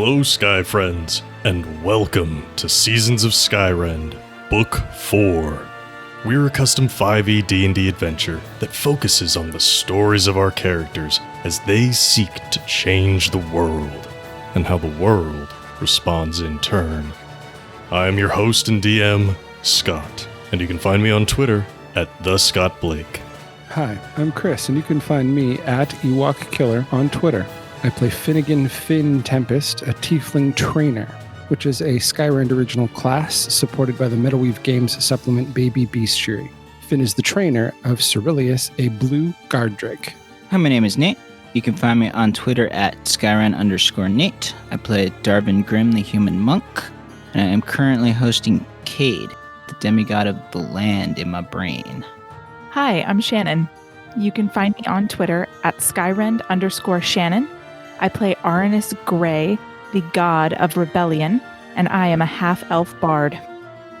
Hello, Sky Friends, and welcome to Seasons of Skyrend, Book 4. We're a custom 5e D&D adventure that focuses on the stories of our characters as they seek to change the world, and how the world responds in turn. I am your host and DM, Scott, and you can find me on Twitter at @TheScottBlake. Hi, I'm Chris, and you can find me at Ewok Killer on Twitter. I play Finnigan Finn Tempest, a Tiefling Trainer, which is a Skyrend original class supported by the Metalweave Games supplement Baby Bestiary. Finn is the trainer of Cerul, a blue guard drake. Hi, my name is Nate. You can find me on Twitter at Skyrend_Nate. I play Darvin Grimm, the human monk, and I am currently hosting Cade, the demigod of the land in my brain. Hi, I'm Shannon. You can find me on Twitter at Skyrend_Shannon. I play Aranus Grey, the god of rebellion, and I am a half-elf bard.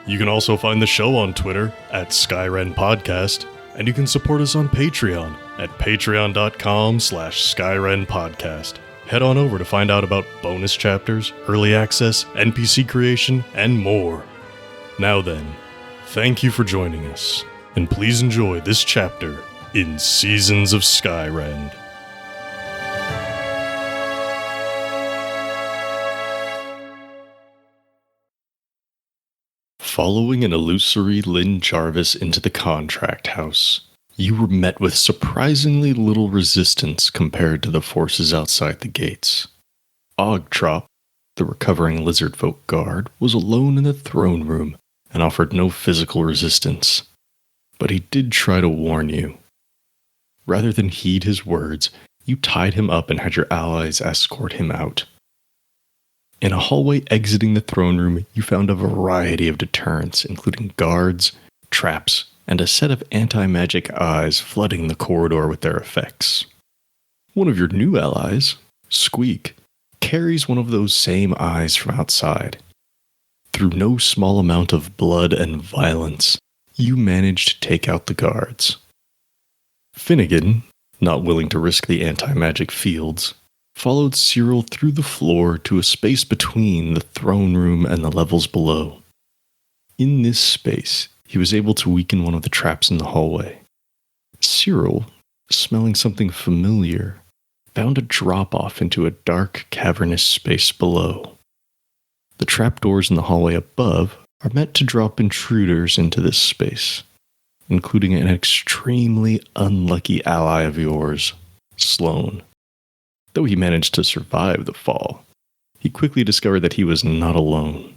You can also find the show on Twitter at Skyrend Podcast, and you can support us on Patreon at patreon.com/Skyrend Podcast. Head on over to find out about bonus chapters, early access, NPC creation, and more. Now then, thank you for joining us, and please enjoy this chapter in Seasons of Skyrend. Following an illusory Lynn Jarvis into the contract house, you were met with surprisingly little resistance compared to the forces outside the gates. Ogtrop, the recovering lizardfolk guard, was alone in the throne room and offered no physical resistance. But he did try to warn you. Rather than heed his words, you tied him up and had your allies escort him out. In a hallway exiting the throne room, you found a variety of deterrents, including guards, traps, and a set of anti-magic eyes flooding the corridor with their effects. One of your new allies, Squeak, carries one of those same eyes from outside. Through no small amount of blood and violence, you managed to take out the guards. Finnigan, not willing to risk the anti-magic fields, followed Cerul through the floor to a space between the throne room and the levels below. In this space, he was able to weaken one of the traps in the hallway. Cerul, smelling something familiar, found a drop-off into a dark, cavernous space below. The trapdoors in the hallway above are meant to drop intruders into this space, including an extremely unlucky ally of yours, Sloan. Though he managed to survive the fall, he quickly discovered that he was not alone.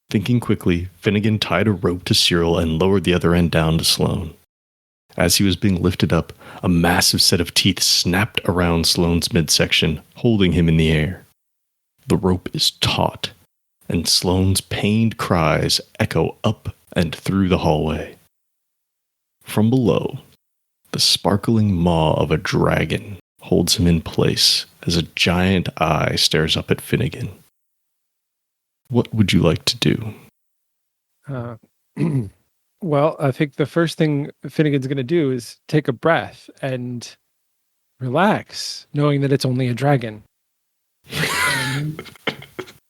Thinking quickly, Finnigan tied a rope to Cerul and lowered the other end down to Sloan. As he was being lifted up, a massive set of teeth snapped around Sloan's midsection, holding him in the air. The rope is taut, and Sloan's pained cries echo up and through the hallway. From below, the sparkling maw of a dragon holds him in place as a giant eye stares up at Finnigan. What would you like to do? Well, I think the first thing Finnegan's going to do is take a breath and relax, knowing that it's only a dragon.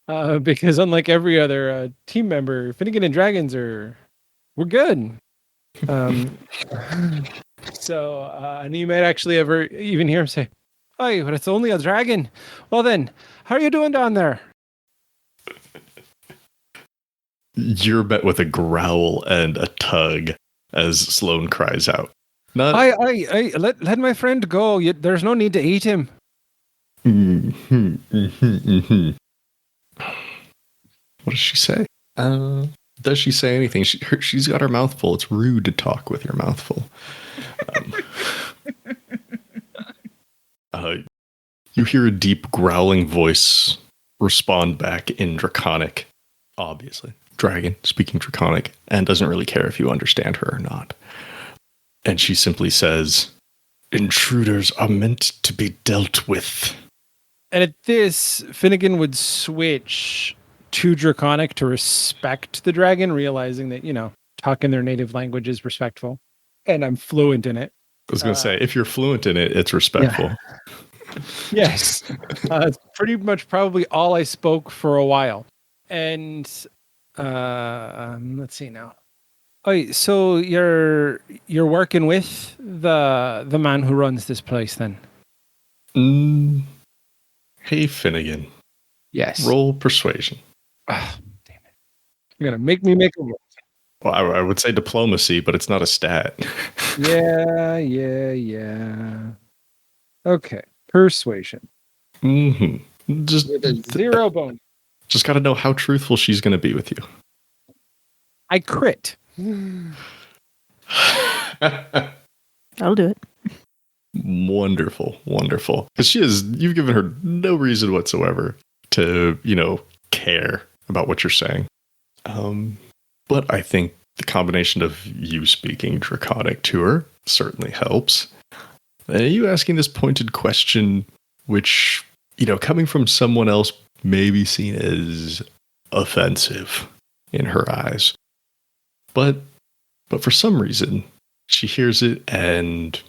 Because unlike every other team member, Finnigan and dragons we're good. So, and you might actually ever even hear him say, "Hey, but it's only a dragon. Well then, how are you doing down there?" You're met with a growl and a tug as Sloan cries out. Let my friend go. There's no need to eat him. What does she say? Does she say anything? She's got her mouth full. It's rude to talk with your mouth full. You hear a deep growling voice respond back in Draconic, obviously. Dragon speaking Draconic, and doesn't really care if you understand her or not. And she simply says, "Intruders are meant to be dealt with." And at this, Finnegan would switch to Draconic to respect the dragon, realizing that, talk in their native language is respectful. And I'm fluent in it. I was going to say, if you're fluent in it, it's respectful. Yes. It's pretty much probably all I spoke for a while. And let's see now. Oh, so you're working with the man who runs this place then? Hey, Finnigan. Yes. Roll persuasion. Ah, damn it. You're gonna make me make a roll. Well, I would say diplomacy, but it's not a stat. Yeah. Okay. Persuasion. Just With a 0 bonus. Just got to know how truthful she's going to be with you. I crit. I'll do it. Wonderful. Because you've given her no reason whatsoever to, care about what you're saying. But I think the combination of you speaking Draconic to her certainly helps. You asking this pointed question, which, coming from someone else may be seen as offensive in her eyes. But for some reason, she hears it and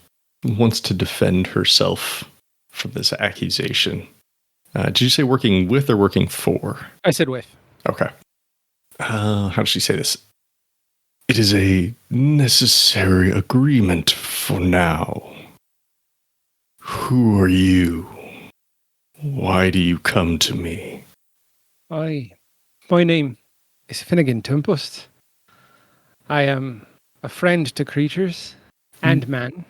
wants to defend herself from this accusation. Did you say working with or working for? I said with. Okay. How does she say this? It is a necessary agreement for now. Who are you? Why do you come to me? My name is Finnigan Tempest. I am a friend to creatures and man,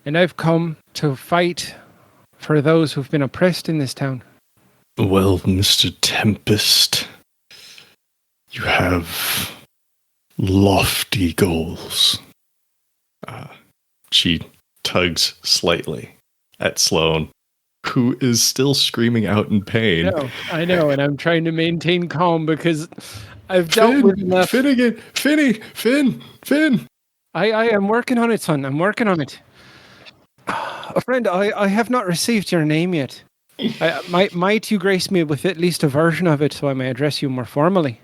and I've come to fight for those who've been oppressed in this town. Well, Mr. Tempest, you have lofty goals. She tugs slightly at Sloan, who is still screaming out in pain. I know, and I'm trying to maintain calm because I've dealt with enough. Finnigan, Finn. I am working on it, son. I'm working on it. A friend, I have not received your name yet. Might you grace me with at least a version of it so I may address you more formally?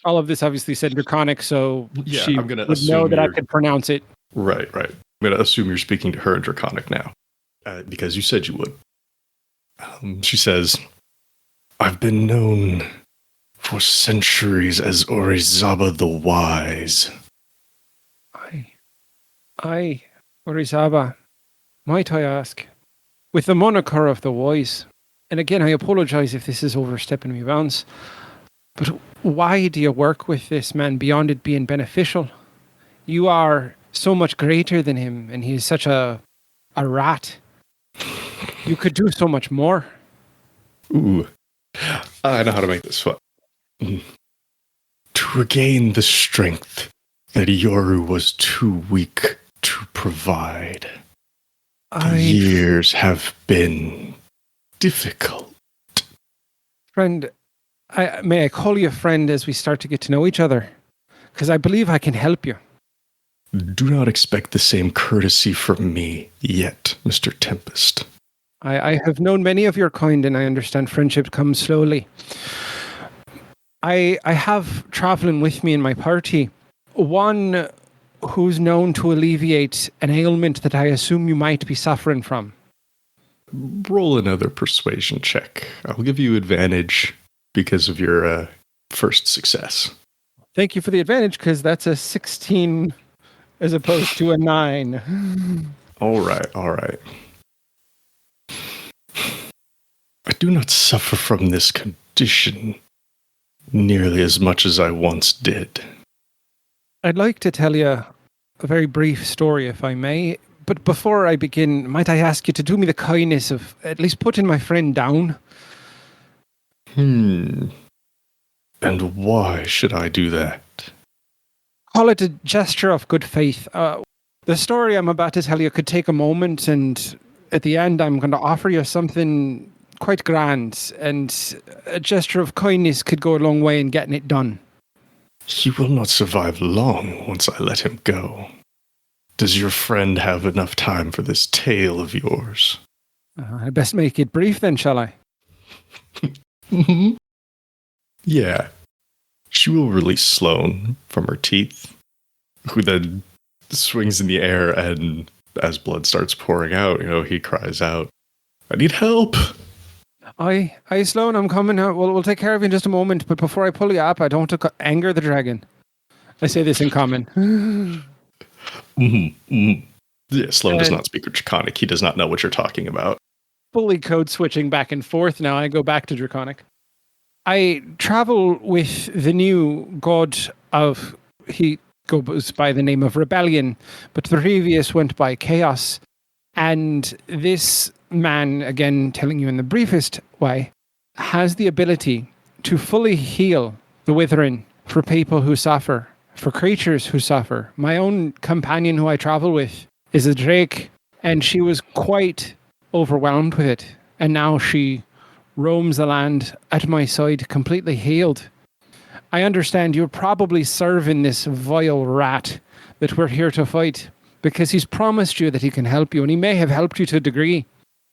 All of this obviously said Draconic, so she I'm gonna would know that I could pronounce it. Right. I'm going to assume you're speaking to her in Draconic now, because you said you would. She says, I've been known for centuries as Orizaba the Wise. I, Orizaba, might I ask, with the moniker of the Wise, and again, I apologize if this is overstepping my bounds, but why do you work with this man beyond it being beneficial? You are so much greater than him, and he is such a rat. You could do so much more. Ooh, I know how to make this fun. To regain the strength that Yoru was too weak to provide. The years have been difficult. Friend, may I call you a friend as we start to get to know each other? Because I believe I can help you. Do not expect the same courtesy from me yet, Mr. Tempest. I have known many of your kind, and I understand friendship comes slowly. I have traveling with me in my party one who's known to alleviate an ailment that I assume you might be suffering from. Roll another persuasion check. I'll give you advantage because of your first success. Thank you for the advantage, because that's a 16 as opposed to a 9. All right. I do not suffer from this condition nearly as much as I once did. I'd like to tell you a very brief story, if I may. But before I begin, might I ask you to do me the kindness of at least putting my friend down? And why should I do that? Call it a gesture of good faith. The story I'm about to tell you could take a moment, and at the end I'm going to offer you something quite grand, and a gesture of kindness could go a long way in getting it done. He will not survive long once I let him go. Does your friend have enough time for this tale of yours? I best make it brief then, shall I? Yeah. She will release Sloan from her teeth, who then swings in the air, and as blood starts pouring out, he cries out, I need help. Aye, Sloan, I'm coming. We'll take care of you in just a moment. But before I pull you up, I don't want to anger the dragon. I say this in common. Yeah, Sloan does not speak Draconic. He does not know what you're talking about. Fully code switching back and forth now. I go back to Draconic. I travel with the new god of... He goes by the name of Rebellion, but the previous went by Chaos. And this man, again, telling you in the briefest way, has the ability to fully heal the Withering for people who suffer, for creatures who suffer. My own companion who I travel with is a drake, and she was quite overwhelmed with it. And now she roams the land at my side, completely healed. I understand you're probably serving this vile rat that we're here to fight, because he's promised you that he can help you, and he may have helped you to a degree.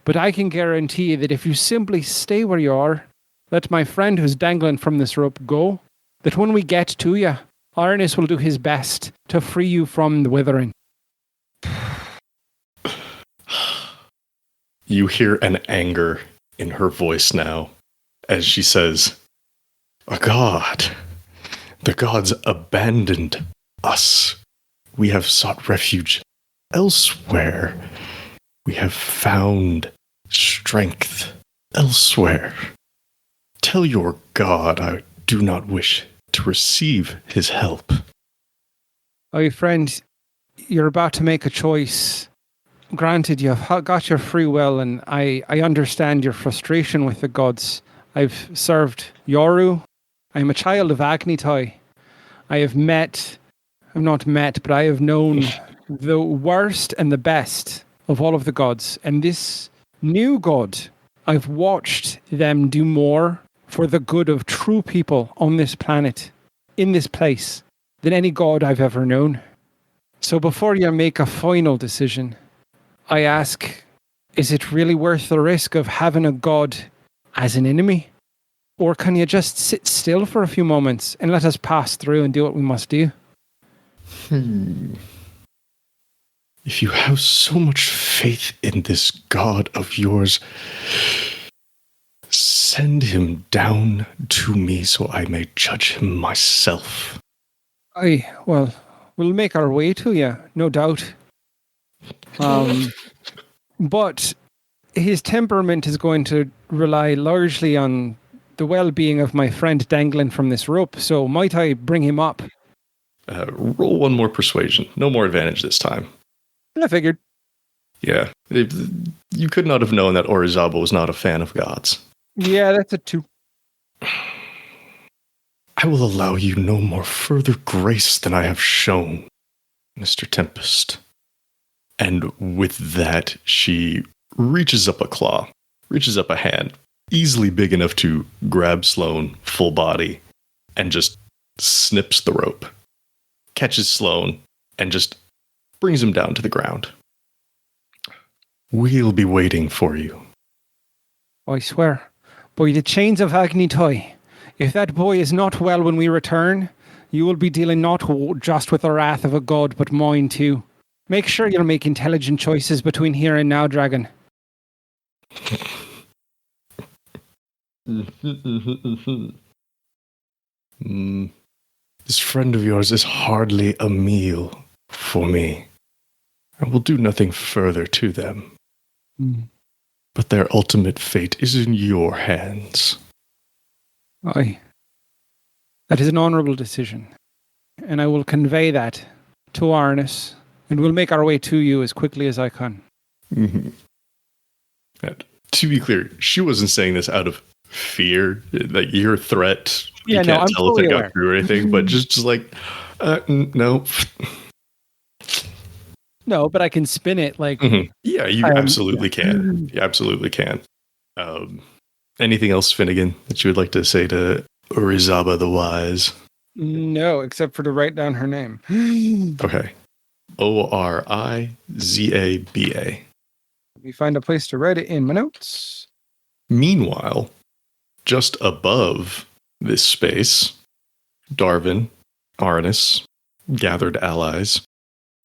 But I can guarantee you that if you simply stay where you are, let my friend who's dangling from this rope go, that when we get to you, Arnis will do his best to free you from the Withering. You hear an anger in her voice now as she says, "A god. The gods abandoned us. We have sought refuge elsewhere. We have found strength elsewhere. Tell your god I do not wish to receive his help." Oh, friend, you're about to make a choice. Granted, you've got your free will, and I understand your frustration with the gods. I've served Yoru. I'm a child of Agnitoi. I have not met, but I have known the worst and the best of all of the gods. And this new god, I've watched them do more for the good of true people on this planet, in this place, than any god I've ever known. So before you make a final decision, I ask, is it really worth the risk of having a god as an enemy? Or can you just sit still for a few moments and let us pass through and do what we must do? If you have so much faith in this god of yours, send him down to me so I may judge him myself. Aye, well, we'll make our way to you, no doubt. But his temperament is going to rely largely on the well-being of my friend dangling from this rope, so might I bring him up? Roll one more persuasion. No more advantage this time. I figured. Yeah. You could not have known that Orizaba was not a fan of gods. Yeah, that's a 2. I will allow you no more further grace than I have shown, Mr. Tempest. And with that, she reaches up a claw, reaches up a hand, easily big enough to grab Sloan full body, and just snips the rope, catches Sloan, and just brings him down to the ground. We'll be waiting for you. I swear, by the chains of Agnitoi, if that boy is not well when we return, you will be dealing not just with the wrath of a god, but mine too. Make sure you'll make intelligent choices between here and now, dragon. This friend of yours is hardly a meal for me. I will do nothing further to them. But their ultimate fate is in your hands. Aye. That is an honourable decision. And I will convey that to Arnis, and we'll make our way to you as quickly as I can. To be clear, she wasn't saying this out of fear, like your threat. Yeah, you can't tell if it aware. got through or anything, but just like, no. No, but I can spin it like... Yeah, you absolutely can. You absolutely can. Anything else, Finnigan, that you would like to say to Orizaba the Wise? No, except for to write down her name. Okay. Orizaba. Let me find a place to write it in my notes. Meanwhile, just above this space, Darvin, Arnis, gathered allies,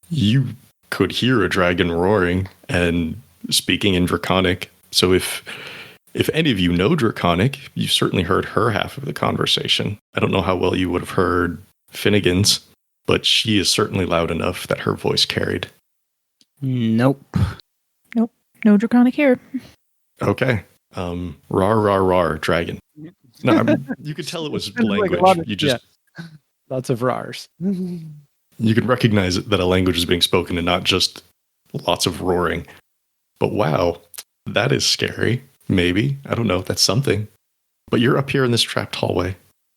you could hear a dragon roaring and speaking in Draconic So if any of you know Draconic, you certainly heard her half of the conversation. I don't know how well you would have heard Finnigan's, but she is certainly loud enough that her voice carried. Nope. No draconic here. Okay. Rar, dragon. No, you could tell it was language. Lots of rars. You can recognize that a language is being spoken and not just lots of roaring. But wow, that is scary. Maybe. I don't know. That's something. But you're up here in this trapped hallway.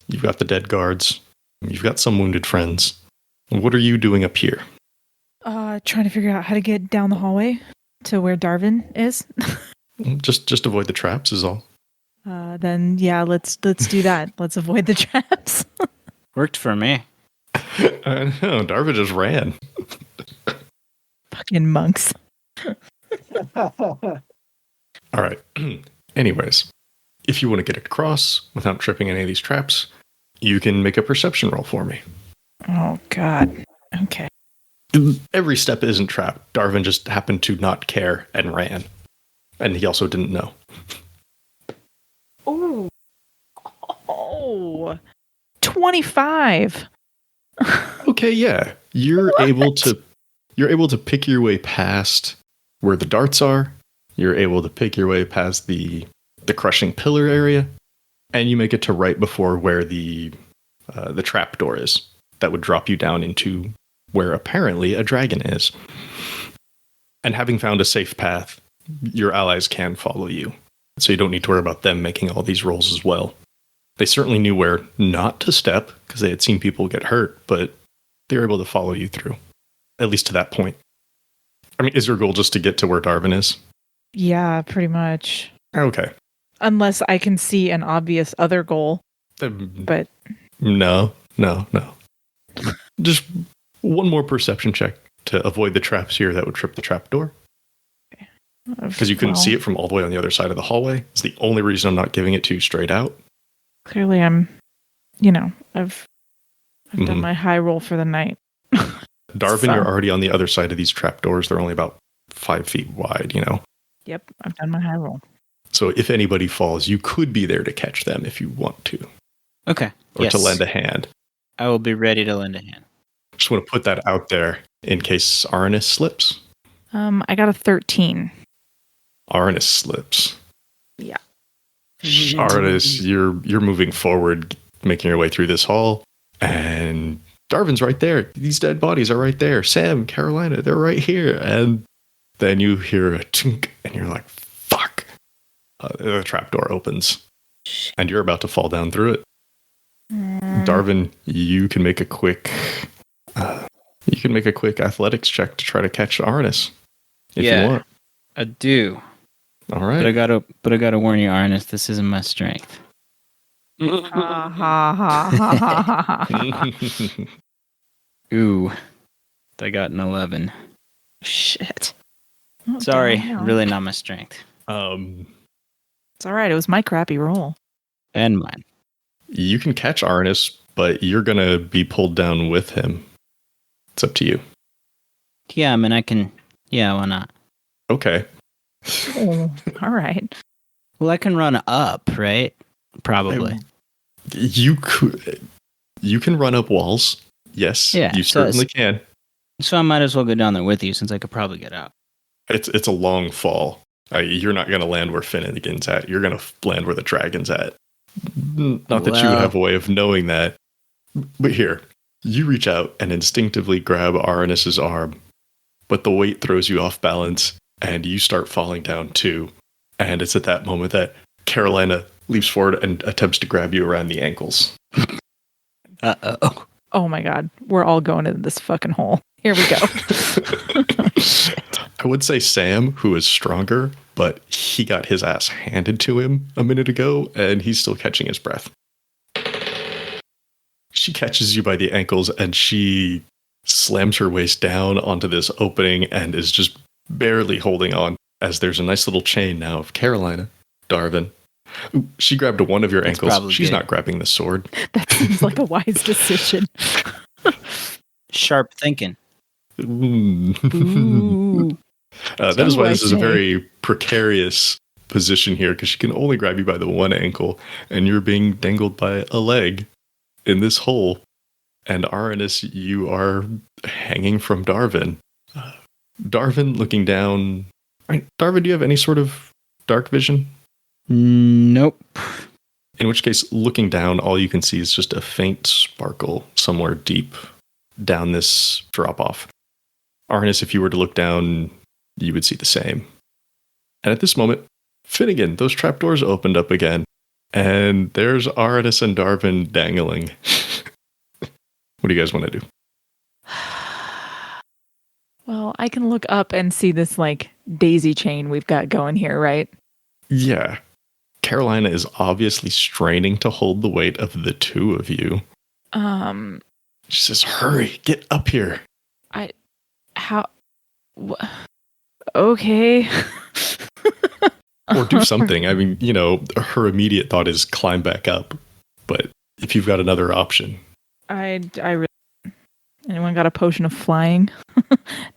You've got the dead guards. You've got some wounded friends. What are you doing up here? Trying to figure out how to get down the hallway to where Darvin is. Just avoid the traps is all. Then yeah, let's do that. Let's avoid the traps. Worked for me. I know. Darvin just ran. Fucking monks. All right. Anyways, if you want to get across without tripping any of these traps, you can make a perception roll for me. Oh God. Okay. Every step isn't trapped. Darvin just happened to not care and ran. And he also didn't know. Oh. 25. Okay, yeah. You're able to pick your way past where the darts are. You're able to pick your way past the crushing pillar area, and you make it to right before where the trap door is. That would drop you down into where apparently a dragon is. And having found a safe path, your allies can follow you. So you don't need to worry about them making all these rolls as well. They certainly knew where not to step because they had seen people get hurt, but they were able to follow you through, at least to that point. I mean, is your goal just to get to where Darvin is? Yeah, pretty much. Okay. Unless I can see an obvious other goal. But No. Just one more perception check to avoid the traps here that would trip the trap door. Because you couldn't see it from all the way on the other side of the hallway. It's the only reason I'm not giving it to you straight out. Clearly I've done my high roll for the night. Darvin, you're already on the other side of these trap doors. They're only about 5 feet wide, Yep, I've done my high roll. So if anybody falls, you could be there to catch them if you want to. Okay. Or to lend a hand. I will be ready to lend a hand. Just want to put that out there in case Arnis slips. I got a 13. Arnis slips. Yeah. Arnis, you're moving forward, making your way through this hall, and Darvin's right there. These dead bodies are right there. Sam, Carolina, they're right here. And then you hear a tink, and you're like, fuck. The trapdoor opens, and you're about to fall down through it. Darvin, you can make a quick athletics check to try to catch Arnis if you want. I do. All right. But I gotta warn you, Arnis, this isn't my strength. Ooh, I got an 11. Shit. Sorry, really not my strength. It's all right. It was my crappy roll. And mine. You can catch Arnis, but you're gonna be pulled down with him. It's up to you. Yeah, I mean, I can. Yeah, why not? Okay. Oh, all right. Well, I can run up, right? Probably. You can run up walls. Yes, yeah, you certainly can. So I might as well go down there with you since I could probably get out. It's a long fall. You're not going to land where Finnigan's at. You're going to land where the dragon's at. Not that you would have a way of knowing that. But here, you reach out and instinctively grab Aranis's arm, but the weight throws you off balance, and you start falling down too. And it's at that moment that Carolina leaps forward and attempts to grab you around the ankles. Uh-oh. Oh my God. We're all going into this fucking hole. Here we go. I would say Sam, who is stronger, but he got his ass handed to him a minute ago, and he's still catching his breath. She catches you by the ankles, and she slams her waist down onto this opening and is just barely holding on, as there's a nice little chain now of Carolina, Darvin. Ooh, she grabbed one of your ankles. She's not grabbing the sword. That seems like a wise decision. Sharp thinking. Ooh. That is why this is a very precarious position here because she can only grab you by the one ankle, and you're being dangled by a leg in this hole. And Aranis, you are hanging from Darvin. Darvin looking down. Right, Darvin, do you have any sort of dark vision? Nope. In which case, looking down, all you can see is just a faint sparkle somewhere deep down this drop-off. Arnis, if you were to look down, you would see the same. And at this moment, Finnigan, those trapdoors opened up again, and there's Arnis and Darvin dangling. What do you guys want to do? Well, I can look up and see this like daisy chain we've got going here, right? Yeah. Carolina is obviously straining to hold the weight of the two of you. She says, hurry, get up here. Okay. Or do something. I mean, you know, her immediate thought is climb back up. But if you've got another option. I really... Anyone got a potion of flying?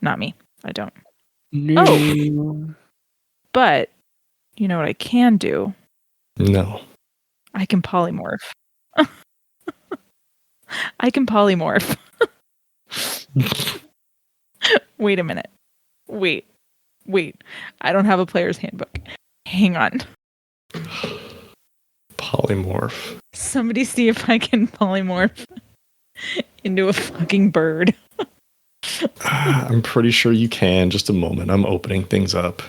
Not me. I don't. No. Oh! But, you know what I can do? No. I can polymorph. I can polymorph. Wait a minute. Wait. I don't have a player's handbook. Hang on. Polymorph. Somebody see if I can polymorph into a fucking bird. I'm pretty sure you can. Just a moment. I'm opening things up.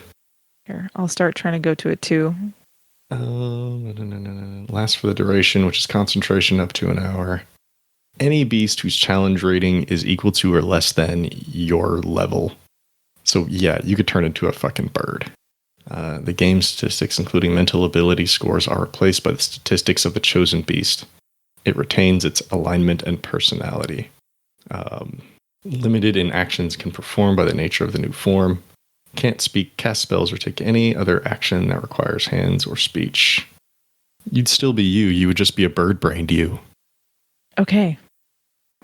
Here, I'll start trying to go to it too. Lasts for the duration, which is concentration up to an hour. Any beast whose challenge rating is equal to or less than your level. So yeah, you could turn into a fucking bird. The game statistics, including mental ability scores, are replaced by the statistics of the chosen beast. It retains its alignment and personality. Limited in actions can perform by the nature of the new form. Can't speak, cast spells, or take any other action that requires hands or speech. You'd still be you. You would just be a bird-brained you. Okay.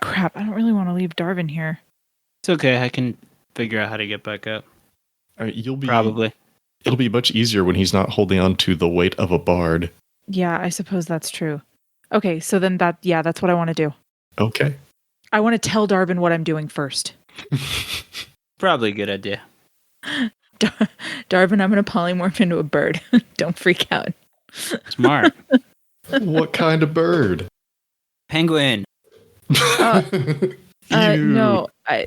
Crap, I don't really want to leave Darvin here. It's okay. I can figure out how to get back up. You'll be Probably. It'll be much easier when he's not holding on to the weight of a bard. Yeah, I suppose that's true. Okay, so then that's what I want to do. Okay. I want to tell Darvin what I'm doing first. Probably a good idea. Darvin, I'm going to polymorph into a bird. Don't freak out. Smart. What kind of bird? Penguin. No, I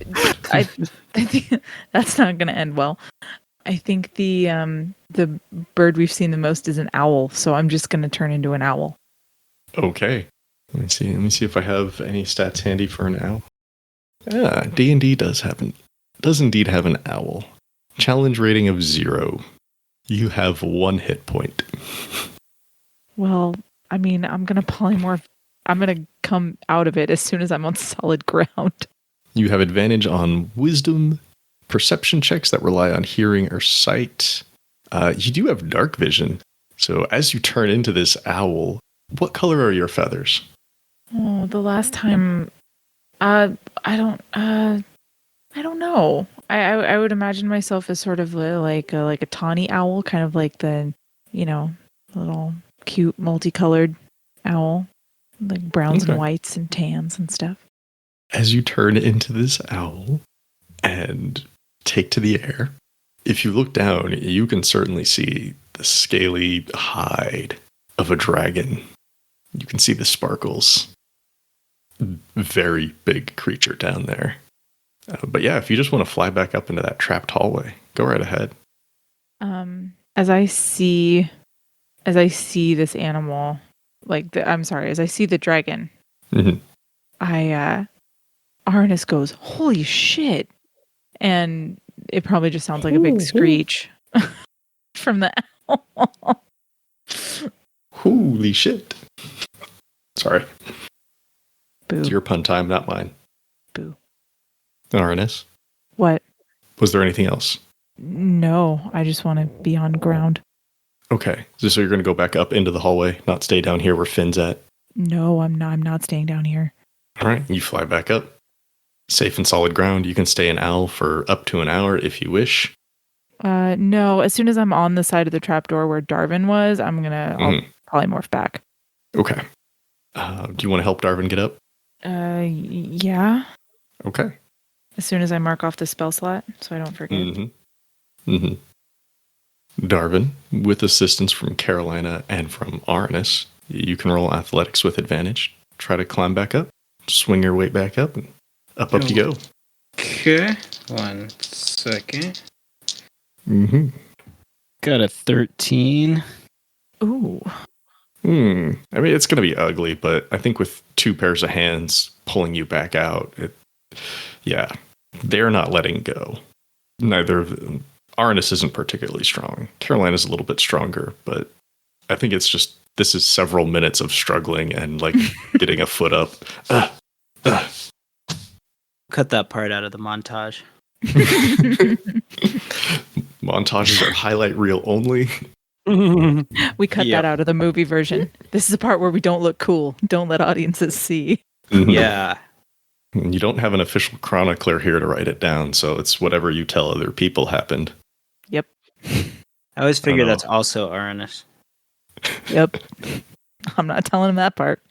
think that's not going to end well. I think the bird we've seen the most is an owl, so I'm just going to turn into an owl. Okay. Let me see if I have any stats handy for an owl. Yeah, D&D does indeed have an owl. Challenge rating of 0. You have 1 hit point. Well, I mean, I'm going to polymorph. I'm going to come out of it as soon as I'm on solid ground. You have advantage on wisdom, perception checks that rely on hearing or sight. You do have dark vision. So as you turn into this owl, what color are your feathers? Oh, the last time, I don't know. I would imagine myself as sort of like a tawny owl, kind of like the, little cute multicolored owl, like browns and whites and tans and stuff. As you turn into this owl and take to the air, if you look down, you can certainly see the scaly hide of a dragon. You can see the sparkles. Very big creature down there. But yeah, if you just want to fly back up into that trapped hallway, go right ahead. As I see this animal, as I see the dragon, Arnis goes, "Holy shit!" And it probably just sounds like a big screech from the owl. Holy shit! Sorry. Boo. It's your pun time, not mine. Boo. Arnis, What? was there anything else? No, I just want to be on ground. Okay, so you're going to go back up into the hallway, not stay down here where Finn's at? No, I'm not. I'm not staying down here. All right, you fly back up. Safe and solid ground. You can stay an owl for up to an hour if you wish. No. As soon as I'm on the side of the trapdoor where Darvin was, I'll polymorph back. Okay. Do you want to help Darvin get up? Yeah. Okay. As soon as I mark off the spell slot, so I don't forget. Darvin, with assistance from Carolina and from Arnis, you can roll athletics with advantage. Try to climb back up. Swing your weight back up, and up you go. Okay. 1 second. Got a 13. Ooh. I mean, it's going to be ugly, but I think with 2 pairs of hands pulling you back out, they're not letting go. Neither of them. Arnis isn't particularly strong. Carolina's a little bit stronger, but I think it's just, this is several minutes of struggling and like getting a foot up. Cut that part out of the montage. Montages are highlight reel only. We cut that out of the movie version. This is the part where we don't look cool. Don't let audiences see. Yeah. You don't have an official chronicler here to write it down, so it's whatever you tell other people happened. Yep. I always figure that's also Arnis. Yep. I'm not telling him that part.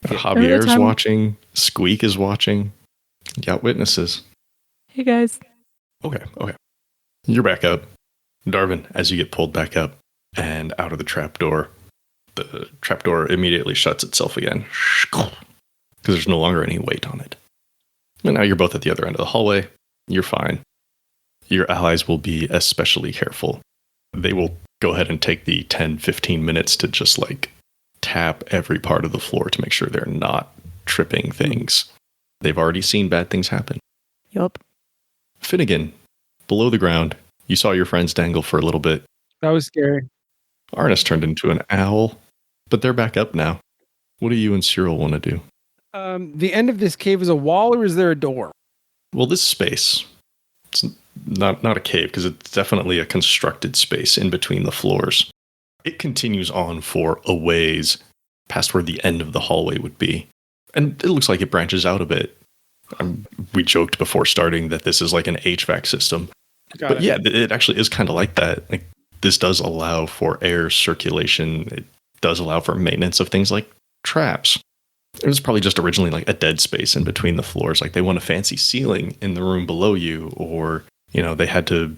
Javier's watching. Squeak is watching. You got witnesses. Hey, guys. Okay. You're back up. Darvin, as you get pulled back up and out of the trapdoor immediately shuts itself again. Because there's no longer any weight on it. And now you're both at the other end of the hallway. You're fine. Your allies will be especially careful. They will go ahead and take the 10-15 minutes to just like tap every part of the floor to make sure they're not tripping things. They've already seen bad things happen. Yup. Finnigan, below the ground, you saw your friends dangle for a little bit. That was scary. Arnis turned into an owl, but they're back up now. What do you and Cerul want to do? The end of this cave is a wall, or is there a door? Well, this space, it's not a cave, because it's definitely a constructed space in between the floors. It continues on for a ways past where the end of the hallway would be. And it looks like it branches out a bit. We joked before starting that this is like an HVAC system. But yeah, it actually is kind of like that. Like, this does allow for air circulation. It does allow for maintenance of things like traps. It was probably just originally like a dead space in between the floors. Like they want a fancy ceiling in the room below you, or, they had to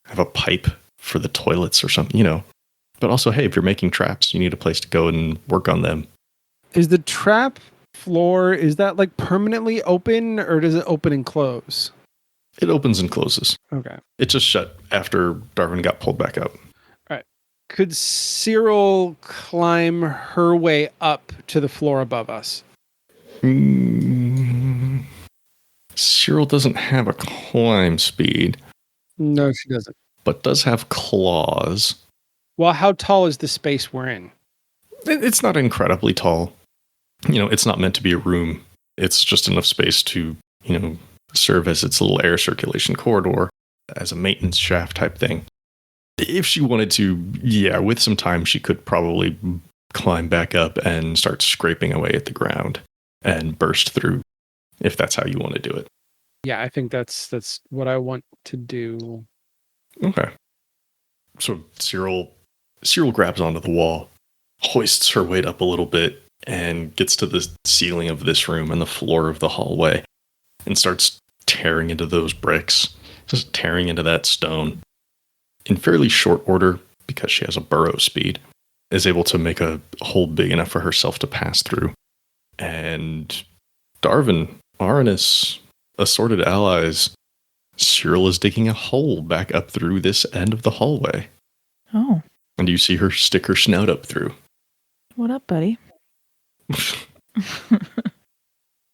have a pipe for the toilets or something, But also, hey, if you're making traps, you need a place to go and work on them. Is the trap floor, is that like permanently open, or does it open and close? It opens and closes. Okay. It just shut after Darvin got pulled back up. All right. Could Cerul climb her way up to the floor above us? Cerul doesn't have a climb speed. No, she doesn't. But does have claws. Well, how tall is the space we're in? It's not incredibly tall. It's not meant to be a room. It's just enough space to, serve as its little air circulation corridor, as a maintenance shaft type thing. If she wanted to, with some time, she could probably climb back up and start scraping away at the ground and burst through, if that's how you want to do it. Yeah, I think that's what I want to do. Okay. So Cerul grabs onto the wall, hoists her weight up a little bit, and gets to the ceiling of this room and the floor of the hallway, and starts tearing into those bricks, just tearing into that stone. In fairly short order, because she has a burrow speed, is able to make a hole big enough for herself to pass through. And Darvin, Arnis, assorted allies, Cerul is digging a hole back up through this end of the hallway. Oh. And you see her stick her snout up through. What up, buddy?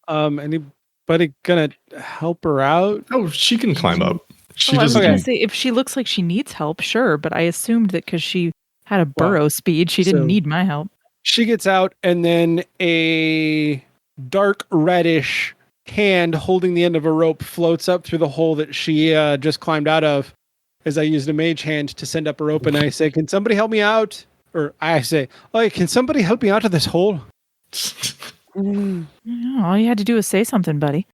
Anybody gonna help her out? Oh, she can climb up. I was going to say, if she looks like she needs help, sure. But I assumed that because she had a burrow speed, she didn't need my help. She gets out, and then a dark reddish hand holding the end of a rope floats up through the hole that she just climbed out of. As I used a mage hand to send up a rope, and I say, "Can somebody help me out?" Or I say, "Oh, can somebody help me out of this hole?" All you had to do was say something, buddy.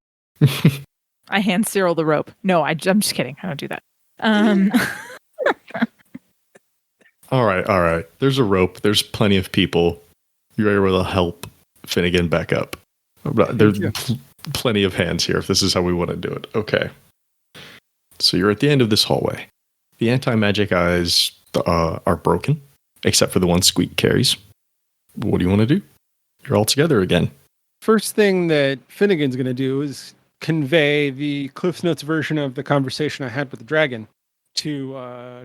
I hand Cerul the rope. No, I'm just kidding. I don't do that. All right. There's a rope. There's plenty of people. You're able to help Finnigan back up. There's plenty of hands here if this is how we want to do it. Okay. So you're at the end of this hallway. The anti-magic eyes are broken, except for the one Squeak carries. What do you want to do? You're all together again. First thing that Finnegan's going to do is convey the Cliff's Notes version of the conversation I had with the dragon to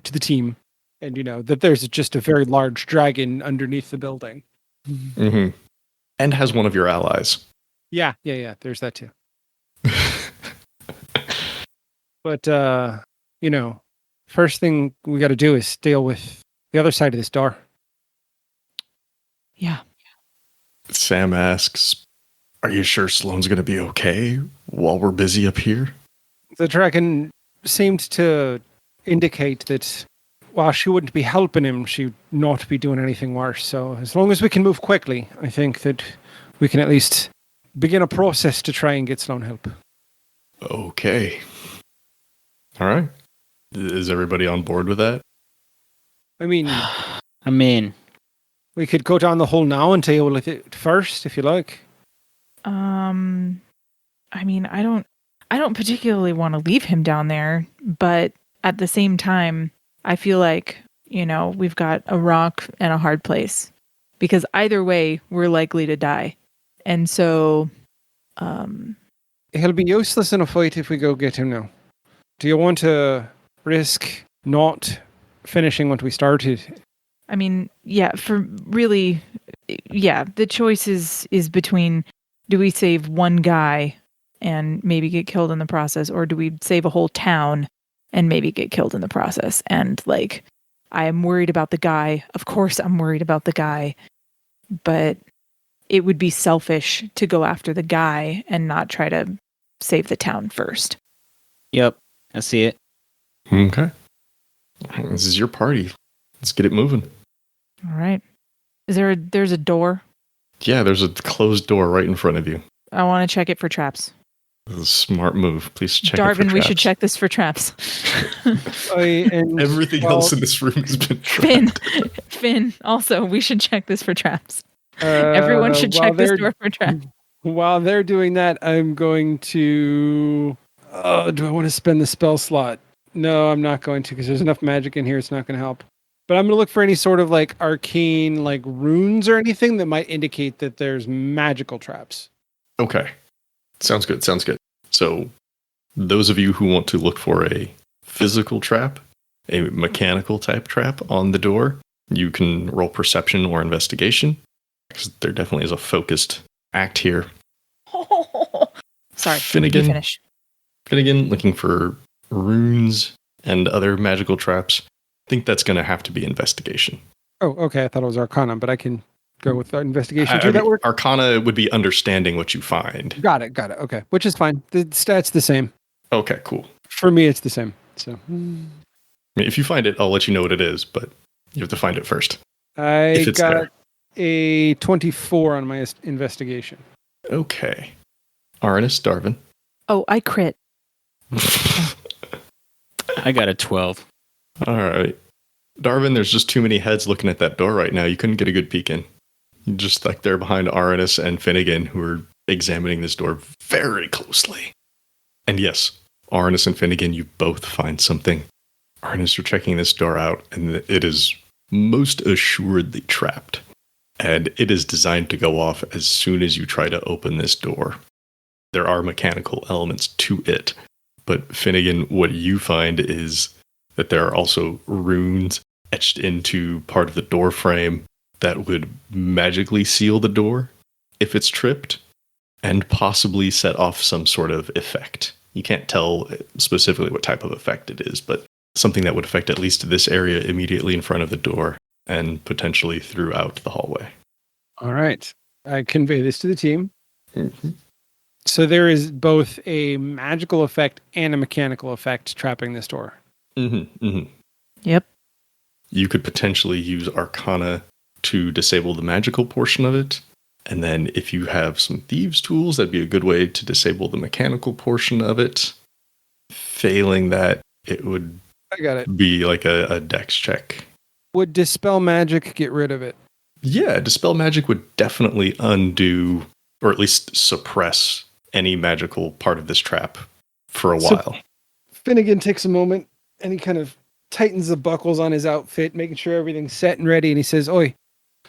the team. And, that there's just a very large dragon underneath the building. Mm-hmm. And has one of your allies. Yeah. There's that too. But, first thing we got to do is deal with the other side of this door. Yeah. Sam asks, are you sure Sloan's going to be okay while we're busy up here? The dragon seemed to indicate that while she wouldn't be helping him, she'd not be doing anything worse. So as long as we can move quickly, I think that we can at least begin a process to try and get Sloan help. Okay. All right. Is everybody on board with that? I mean, we could go down the hole now and deal with it first, if you like. I don't particularly want to leave him down there, but at the same time, I feel like, we've got a rock and a hard place because either way, we're likely to die. And so, he'll be useless in a fight if we go get him now. Do you want to risk not finishing what we started? I mean, the choice is between, do we save one guy and maybe get killed in the process, or do we save a whole town and maybe get killed in the process? And I am worried about the guy. Of course I'm worried about the guy, but it would be selfish to go after the guy and not try to save the town first. Yep, I see it. Okay. This is your party. Let's get it moving. All right. There's a door? Yeah, there's a closed door right in front of you. I want to check it for traps. This is a smart move. Please check it for Darvin, traps. we should check this for traps. Everything else in this room has been trapped. Finn, also, we should check this for traps. Everyone should check this door for traps. While they're doing that, I'm going to... do I want to spend the spell slot? No, I'm not going to, because there's enough magic in here, it's not going to help. But I'm going to look for any sort of arcane runes or anything that might indicate that there's magical traps. Okay. Sounds good. So those of you who want to look for a physical trap, a mechanical type trap on the door, you can roll perception or investigation, because there definitely is a focused act here. Sorry, Finnigan, you finish. Finnigan looking for runes and other magical traps. I think that's going to have to be investigation. Oh, okay. I thought it was Arcana, but I can go with investigation too. That works. Arcana would be understanding what you find. Got it. Okay, which is fine. The stat's the same. Okay, cool. For me, it's the same. So, if you find it, I'll let you know what it is, but you have to find it first. I got a 24 on my investigation. Okay. Arnis, Darvin. Oh, I crit. I got a 12. All right. Darvin, there's just too many heads looking at that door right now. You couldn't get a good peek in. You're just there behind Arnis and Finnigan, who are examining this door very closely. And yes, Arnis and Finnigan, you both find something. Arnis, you're checking this door out, and it is most assuredly trapped. And it is designed to go off as soon as you try to open this door. There are mechanical elements to it. But Finnigan, what you find is that there are also runes etched into part of the door frame that would magically seal the door if it's tripped, and possibly set off some sort of effect. You can't tell specifically what type of effect it is, but something that would affect at least this area immediately in front of the door and potentially throughout the hallway. All right. I convey this to the team. Mm-hmm. So there is both a magical effect and a mechanical effect trapping this door. Mm-hmm. Mm-hmm. Yep. You could potentially use Arcana to disable the magical portion of it. And then if you have some thieves' tools, that'd be a good way to disable the mechanical portion of it. Failing that, it would I got it. be like a dex check. Would Dispel Magic get rid of it? Yeah, Dispel Magic would definitely undo, or at least suppress, any magical part of this trap for a while. Finnigan takes a moment and he kind of tightens the buckles on his outfit, making sure everything's set and ready. And he says, Oi,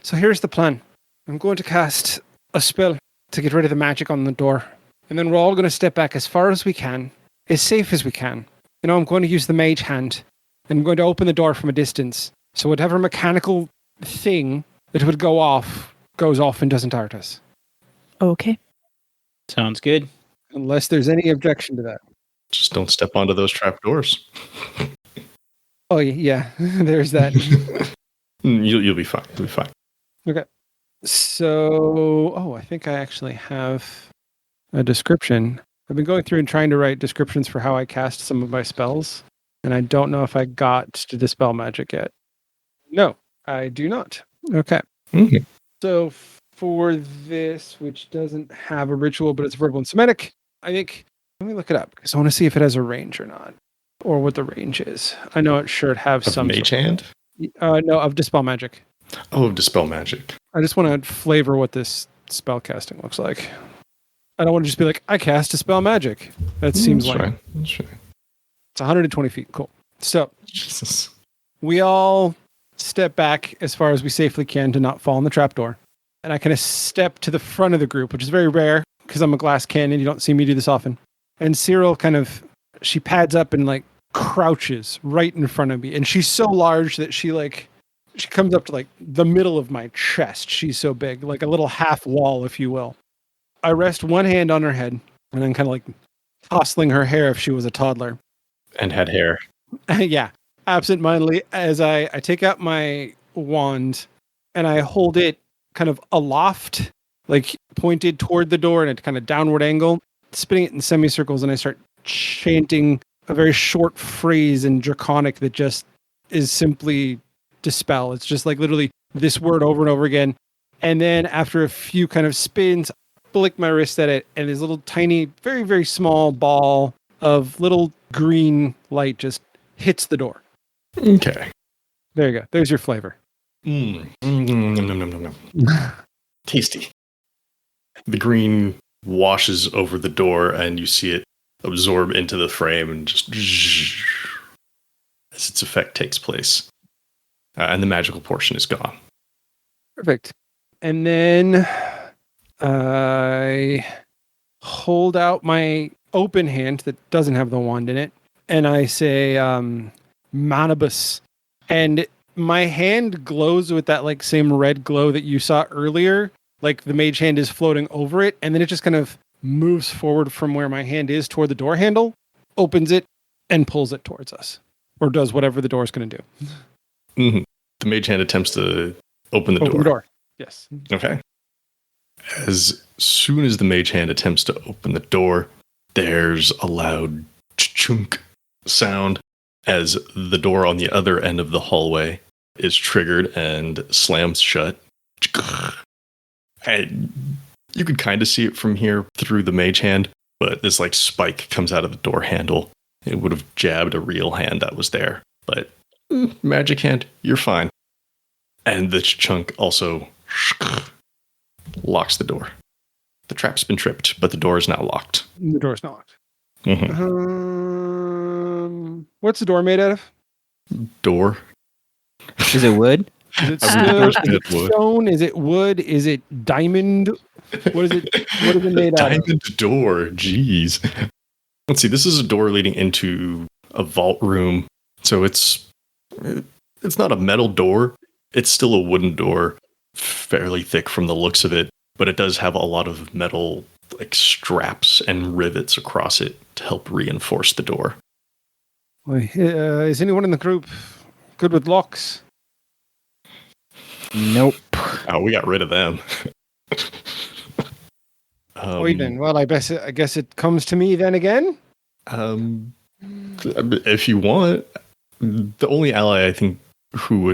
so here's the plan. I'm going to cast a spell to get rid of the magic on the door. And then we're all going to step back as far as we can, as safe as we can. I'm going to use the mage hand. And I'm going to open the door from a distance. So whatever mechanical thing that would go off, goes off and doesn't hurt us. Okay. Sounds good. Unless there's any objection to that. Just don't step onto those trapdoors. Oh, yeah. There's that. You'll be fine. You'll be fine. Okay. So, I think I actually have a description. I've been going through and trying to write descriptions for how I cast some of my spells. And I don't know if I got to Dispel Magic yet. No, I do not. Okay. Mm-hmm. So for this, which doesn't have a ritual, but it's verbal and somatic, I think, let me look it up because I want to see if it has a range or not, or what the range is. I know it should have Of some. Mage Hand? No, of Dispel Magic. Oh, of Dispel Magic. I just want to flavor what this spell casting looks like. I don't want to just be like, I cast Dispel Magic. That seems like fine. That's fine. It's 120 feet. Cool. So Jesus. we all step back as far as we safely can to not fall in the trapdoor. And I kind of step to the front of the group, which is very rare because I'm a glass cannon. You don't see me do this often. And Cerul she pads up and like crouches right in front of me. And she's so large that she comes up to like the middle of my chest. She's so big, like a little half wall, if you will. I rest one hand on her head and then kind of like tousling her hair if she was a toddler. And had hair. Yeah. Absentmindedly, as I take out my wand and I hold it kind of aloft, like pointed toward the door in a kind of downward angle, spinning it in semicircles, and I start chanting a very short phrase in Draconic that just is simply dispel. It's just like literally this word over and over again. And then after a few kind of spins, flick my wrist at it, and this little tiny, very, very small ball of little green light just hits the door. Okay. There you go. There's your flavor. Tasty. The green washes over the door and you see it absorb into the frame and just as its effect takes place. And the magical portion is gone. Perfect. And then I hold out my open hand that doesn't have the wand in it. And I say, Manibus. And my hand glows with that like same red glow that you saw earlier. Like the mage hand is floating over it. And then it just kind of moves forward from where my hand is toward the door handle, opens it, and pulls it towards us. Or does whatever the door is going to do. Mm-hmm. The mage hand attempts to open the Open the door. Yes. Okay. As soon as the mage hand attempts to open the door, there's a loud chunk sound as the door on the other end of the hallway is triggered and slams shut. And you could kind of see it from here through the mage hand, but this like spike comes out of the door handle. It would have jabbed a real hand that was there, but magic hand, you're fine. And the chunk also locks the door. The trap's been tripped, but the door is now locked. The door's not locked. Mm-hmm. What's the door made out of? Door. Is it wood? Is it Wood. stone? Is it wood? Is it diamond? What is it? What is it made out of? Diamond door. Jeez. Let's see. This is a door leading into a vault room. So it's not a metal door. It's still a wooden door, fairly thick from the looks of it, but it does have a lot of metal like straps and rivets across it to help reinforce the door. Is anyone in the group good with locks? Nope. Oh, we got rid of them. Well, I guess it comes to me then again. If you want, the only ally I think who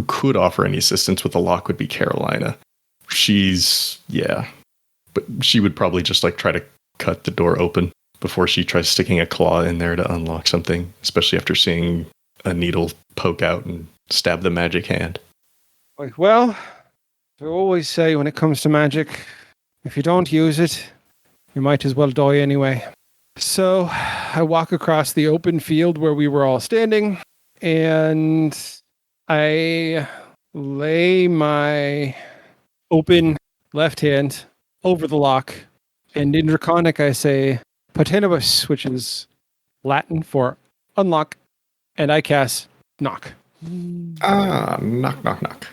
could offer any assistance with the lock would be Carolina. But she would probably just like try to cut the door open before she tries sticking a claw in there to unlock something, especially after seeing a needle poke out and stab the magic hand. Like, well, I always say when it comes to magic, if you don't use it, you might as well die anyway. So I walk across the open field where we were all standing, and I lay my open left hand over the lock, and in Draconic I say Patenibus, which is Latin for unlock, and I cast knock. Knock, knock, knock.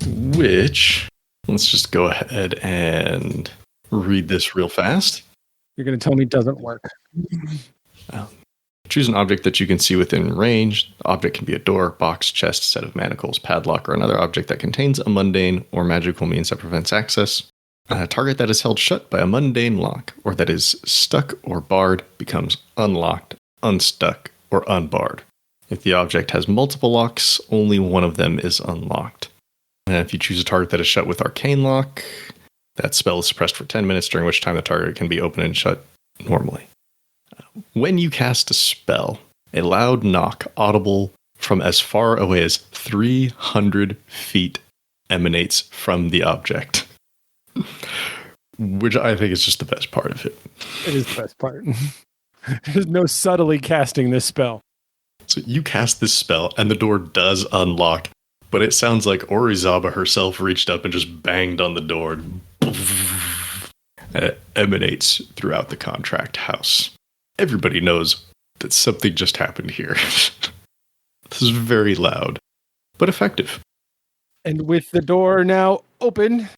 Which, let's just go ahead and read this real fast. You're going to tell me it doesn't work. Choose an object that you can see within range. The object can be a door, box, chest, set of manacles, padlock, or another object that contains a mundane or magical means that prevents access. A target that is held shut by a mundane lock or that is stuck or barred becomes unlocked, unstuck, or unbarred. If the object has multiple locks, only one of them is unlocked. And if you choose a target that is shut with arcane lock, that spell is suppressed for 10 minutes, during which time the target can be open and shut normally. When you cast a spell, a loud knock audible from as far away as 300 feet emanates from the object. Which I think is just the best part of it. It is the best part. There's no subtly casting this spell. So you cast this spell, and the door does unlock, but it sounds like Orizaba herself reached up and just banged on the door. And it emanates throughout the contract house. Everybody knows that something just happened here. This is very loud, but effective. And with the door now open,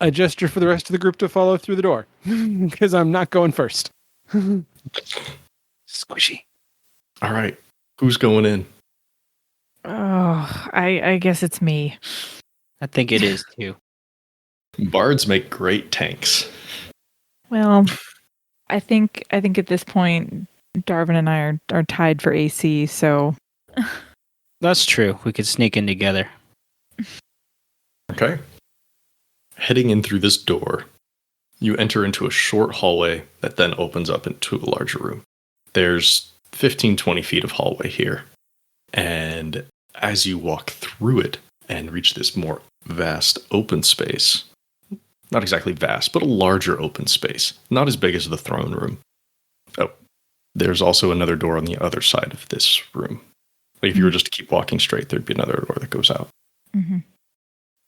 I gesture for the rest of the group to follow through the door. Because I'm not going first. Squishy. All right. Who's going in? Oh, I guess it's me. I think it is too. Bards make great tanks. Well, I think at this point, Darwin and I are tied for AC, so... That's true. We could sneak in together. Okay. Heading in through this door, you enter into a short hallway that then opens up into a larger room. There's 15-20 feet of hallway here. And as you walk through it and reach this more vast open space, not exactly vast, but a larger open space, not as big as the throne room. Oh, there's also another door on the other side of this room. Like if you were just to keep walking straight, there'd be another door that goes out. Mm-hmm.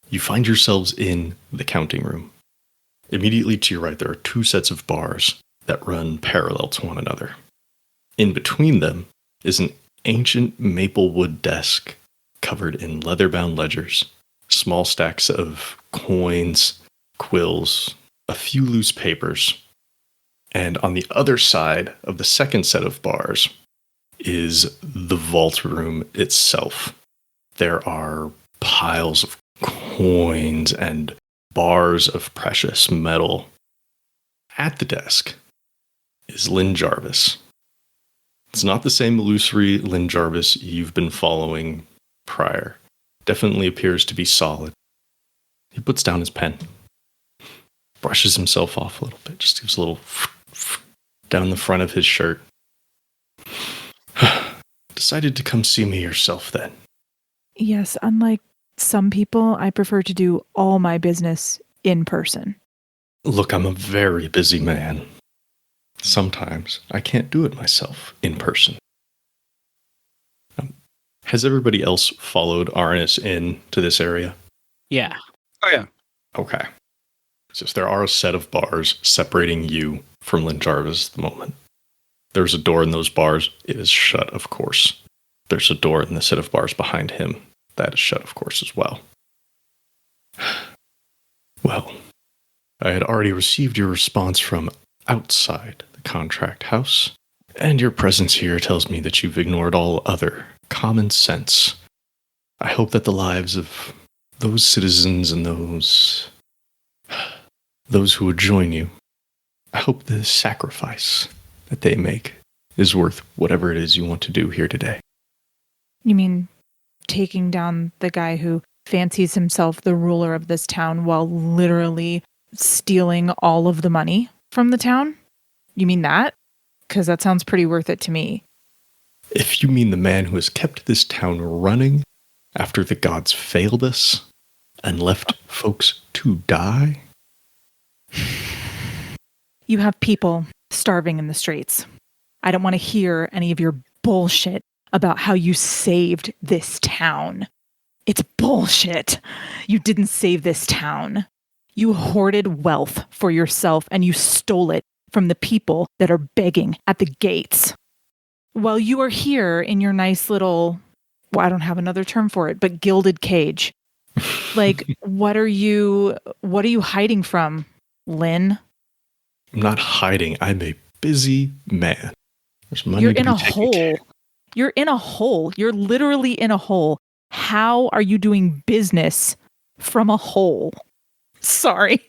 You find yourselves in the counting room. Immediately to your right, there are two sets of bars that run parallel to one another. In between them is an ancient maple wood desk covered in leather-bound ledgers, small stacks of coins, quills, a few loose papers. And on the other side of the second set of bars is the vault room itself. There are piles of coins and bars of precious metal. At the desk is Lynn Jarvis. It's not the same illusory Lynn Jarvis you've been following prior. Definitely appears to be solid. He puts down his pen, brushes himself off a little bit, just gives a little down the front of his shirt. Decided to come see me yourself then. Yes, unlike some people, I prefer to do all my business in person. Look, I'm a very busy man. Sometimes I can't do it myself in person. Has everybody else followed Arnis in to this area? Yeah. Oh, yeah. Okay. So there are a set of bars separating you from Lynn Jarvis at the moment. There's a door in those bars. It is shut, of course. There's a door in the set of bars behind him. That is shut, of course, as well. Well, I had already received your response from outside the contract house, and your presence here tells me that you've ignored all other common sense. I hope that the lives of those citizens and those who would join you, I hope the sacrifice that they make is worth whatever it is you want to do here today. You mean taking down the guy who fancies himself the ruler of this town while literally stealing all of the money from the town? You mean that? Because that sounds pretty worth it to me. If you mean the man who has kept this town running After the gods failed us and left folks to die? You have people starving in the streets. I don't want to hear any of your bullshit about how you saved this town. It's bullshit. You didn't save this town. You hoarded wealth for yourself and you stole it from the people that are begging at the gates. While you are here in your nice little, well, I don't have another term for it, but gilded cage. Like, what are you hiding from, Lynn? I'm not hiding. I'm a busy man. There's money You're to in be a taken hole. care of. You're in a hole. You're literally in a hole. How are you doing business from a hole? Sorry.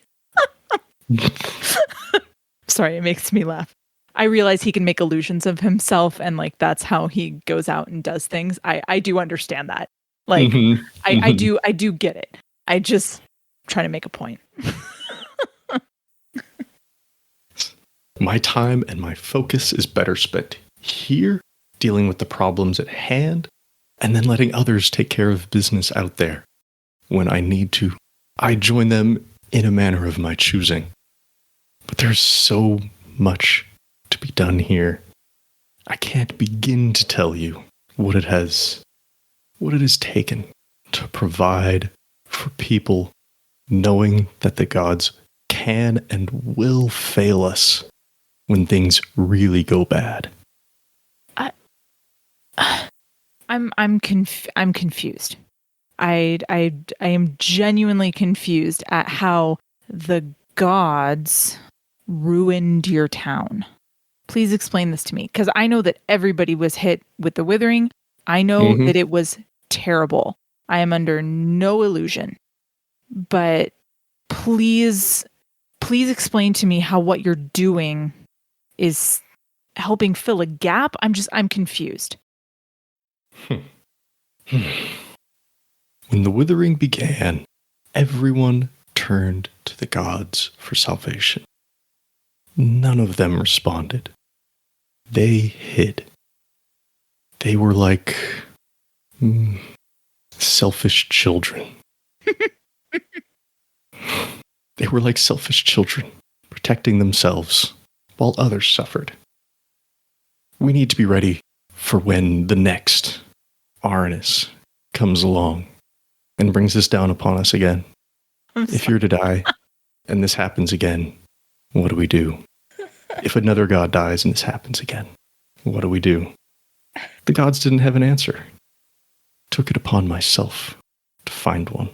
Sorry, it makes me laugh. I realize he can make illusions of himself and like that's how he goes out and does things. I do understand that. Like I do get it. I just try to make a point. My time and my focus is better spent here, dealing with the problems at hand, and then letting others take care of business out there. When I need to, I join them in a manner of my choosing. But there's so much to be done here. I can't begin to tell you what it has taken to provide for people, knowing that the gods can and will fail us when things really go bad. I'm confused. I am genuinely confused at how the gods ruined your town. Please explain this to me, because I know that everybody was hit with the withering. I know that it was terrible. I am under no illusion. But please explain to me how what you're doing is helping fill a gap. I'm confused. When the withering began, everyone turned to the gods for salvation. None of them responded. They hid. They were like selfish children. They were like selfish children, protecting themselves while others suffered. We need to be ready for when the next Arnis comes along and brings this down upon us again. If you're to die and this happens again, what do we do? If another god dies and this happens again, what do we do? The gods didn't have an answer. Took it upon myself to find one.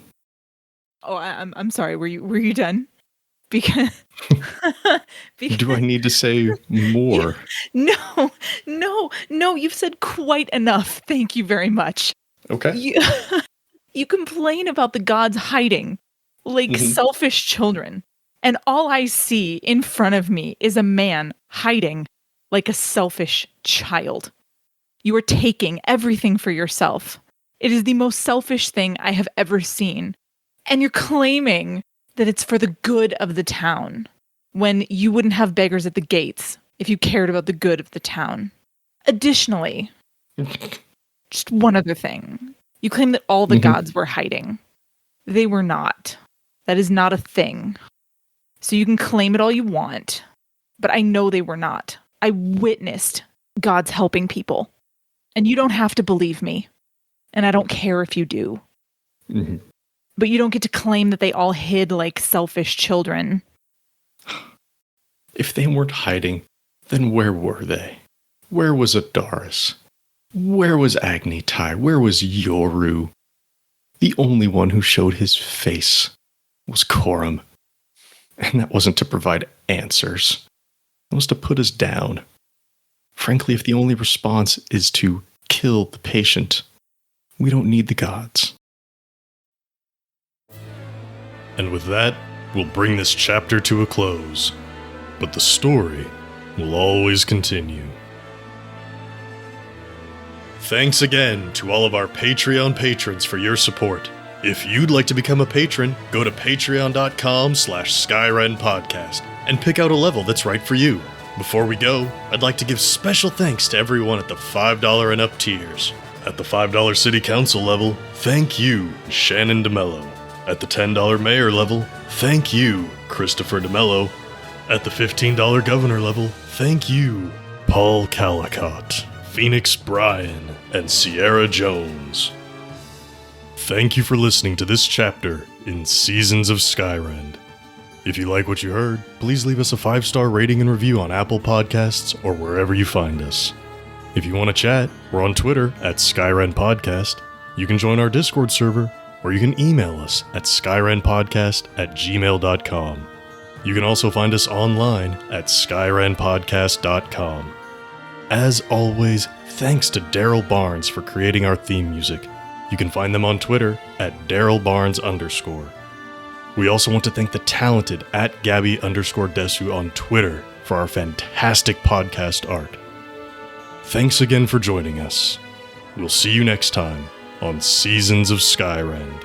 Oh, I'm sorry. Were you done? Because Do I need to say more? No. You've said quite enough. Thank you very much. Okay. You complain about the gods hiding like selfish children. And all I see in front of me is a man hiding like a selfish child. You are taking everything for yourself. It is the most selfish thing I have ever seen. And you're claiming that it's for the good of the town when you wouldn't have beggars at the gates if you cared about the good of the town. Additionally, just one other thing. You claim that all the gods were hiding. They were not. That is not a thing. So you can claim it all you want, but I know they were not. I witnessed gods helping people. And you don't have to believe me. And I don't care if you do. But you don't get to claim that they all hid like selfish children. If they weren't hiding, then where were they? Where was Adaris? Where was Agni Tai? Where was Yoru? The only one who showed his face was Coram. And that wasn't to provide answers. It was to put us down. Frankly, if the only response is to kill the patient, we don't need the gods. And with that, we'll bring this chapter to a close. But the story will always continue. Thanks again to all of our Patreon patrons for your support. If you'd like to become a patron, go to patreon.com/Skyrend podcast and pick out a level that's right for you. Before we go, I'd like to give special thanks to everyone at the $5 and up tiers. At the $5 City Council level, thank you, Shannon DeMello. At the $10 Mayor level, thank you, Christopher DeMello. At the $15 Governor level, thank you, Paul Calicott, Phoenix Bryan, and Sierra Jones. Thank you for listening to this chapter in Seasons of Skyrend. If you like what you heard, please leave us a 5-star rating and review on Apple Podcasts or wherever you find us. If you want to chat, we're on Twitter at Skyrend Podcast. You can join our Discord server, or you can email us at skyrendpodcast@gmail.com. You can also find us online at skyrendpodcast.com. As always, thanks to Daryl Barnes for creating our theme music. You can find them on Twitter at DarylBarnes_. We also want to thank the talented at Gabby_Desu on Twitter for our fantastic podcast art. Thanks again for joining us. We'll see you next time on Seasons of Skyrend.